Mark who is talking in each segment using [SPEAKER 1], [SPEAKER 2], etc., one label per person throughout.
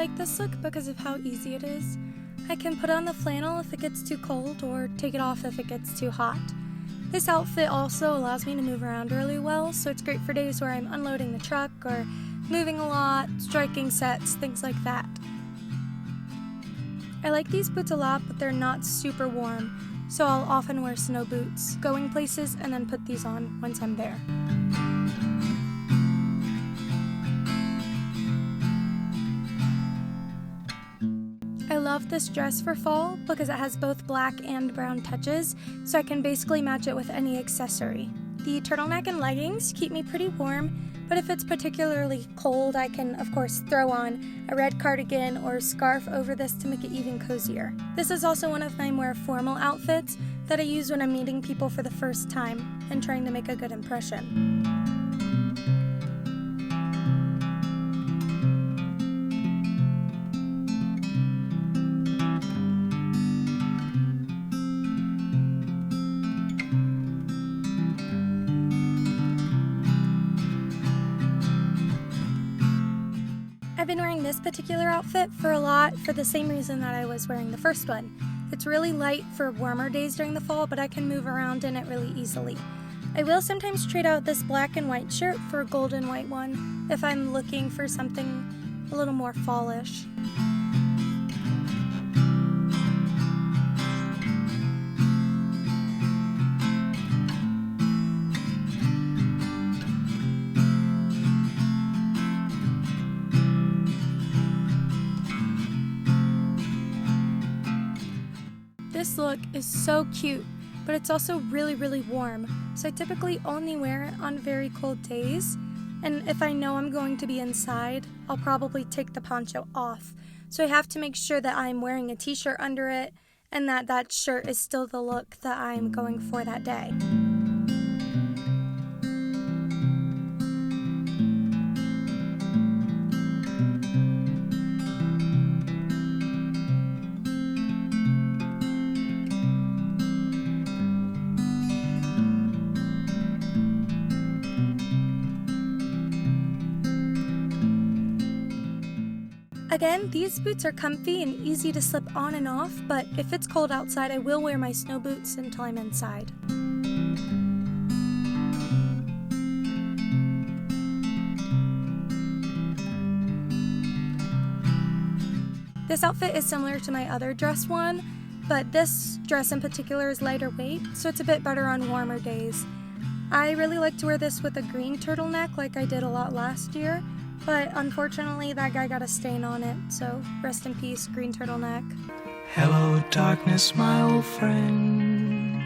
[SPEAKER 1] like this look because of how easy it is. I can put on the flannel if it gets too cold or take it off if it gets too hot. This outfit also allows me to move around really well, so it's great for days where I'm unloading the truck or moving a lot, striking sets, things like that. I like these boots a lot, but they're not super warm, so I'll often wear snow boots, going places, and then put these on once I'm there. I love this dress for fall because it has both black and brown touches, so I can basically match it with any accessory. The turtleneck and leggings keep me pretty warm, but if it's particularly cold, I can, of course, throw on a red cardigan or scarf over this to make it even cozier. This is also one of my more formal outfits that I use when I'm meeting people for the first time and trying to make a good impression. I've been wearing this particular outfit for the same reason that I was wearing the first one. It's really light for warmer days during the fall, but I can move around in it really easily. I will sometimes trade out this black and white shirt for a gold and white one if I'm looking for something a little more fallish. This look is so cute, but it's also really, really warm, so I typically only wear it on very cold days, and if I know I'm going to be inside, I'll probably take the poncho off, so I have to make sure that I'm wearing a t-shirt under it, and that shirt is still the look that I'm going for that day. Again, these boots are comfy and easy to slip on and off, but if it's cold outside, I will wear my snow boots until I'm inside. This outfit is similar to my other dress one, but this dress in particular is lighter weight, so it's a bit better on warmer days. I really like to wear this with a green turtleneck like I did a lot last year, but unfortunately that guy got a stain on it, so rest in peace, green turtleneck.
[SPEAKER 2] Hello darkness, my old friend.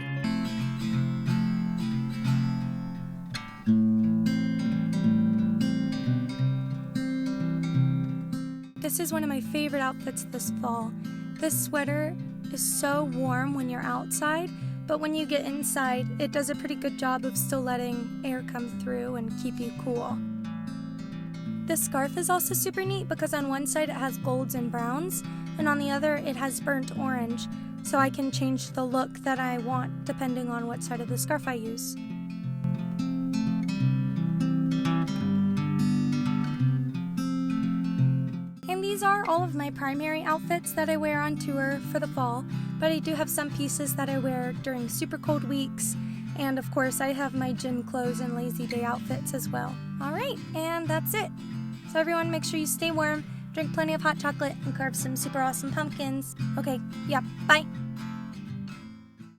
[SPEAKER 1] This is one of my favorite outfits this fall. This sweater is so warm when you're outside, but when you get inside, it does a pretty good job of still letting air come through and keep you cool. This scarf is also super neat because on one side it has golds and browns, and on the other it has burnt orange, so I can change the look that I want depending on what side of the scarf I use. And these are all of my primary outfits that I wear on tour for the fall, but I do have some pieces that I wear during super cold weeks, and of course I have my gym clothes and lazy day outfits as well. Alright, and that's it. So everyone, make sure you stay warm, drink plenty of hot chocolate, and carve some super awesome pumpkins. Okay, yeah, bye!